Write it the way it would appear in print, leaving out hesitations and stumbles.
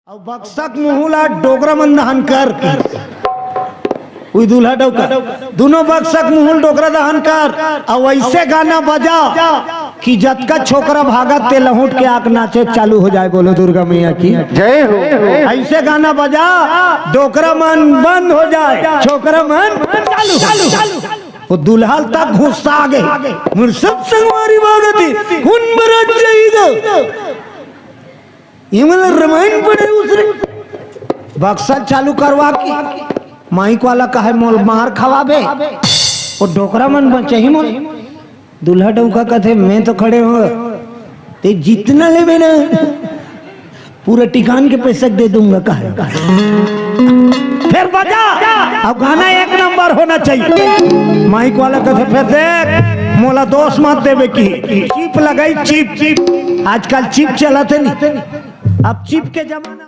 अब बक्सक मुहुला डोगरा मन दहन कर उई दूल्हा डौका दोनों बक्सक मुहुल डोगरा दहन कर और वैसे गाना बजा कि जतका छोकरा भागा ते लहुट के आंख नाचे चालू हो जाए। बोलो दुर्गा मैया की जय हो। ऐसे गाना बजा डोकरा मन बंद हो जाए, छोकरा मन चालू। वो दुल्हा तक घुसा गए मुर्शद संगवारी बागती खून बरस जाएगा इमल रामायण पढ़े उसरे बक्सर चालू करवा के माइक वाला कहे मोल मार खवाबे और डोकरा मन बचे ही मोल दूल्हा डौका कहते मैं तो खड़े हो ते जितना लेवे ना पूरा टिकान के पैसे दे दूंगा कहे फिर बजा अब गाना एक नंबर होना चाहिए। माइक वाला कहते फिर देख मोला दोष मत देवे की चिप लगाई चिप आजकल चिप चलाते नहीं अब चिप के जमाना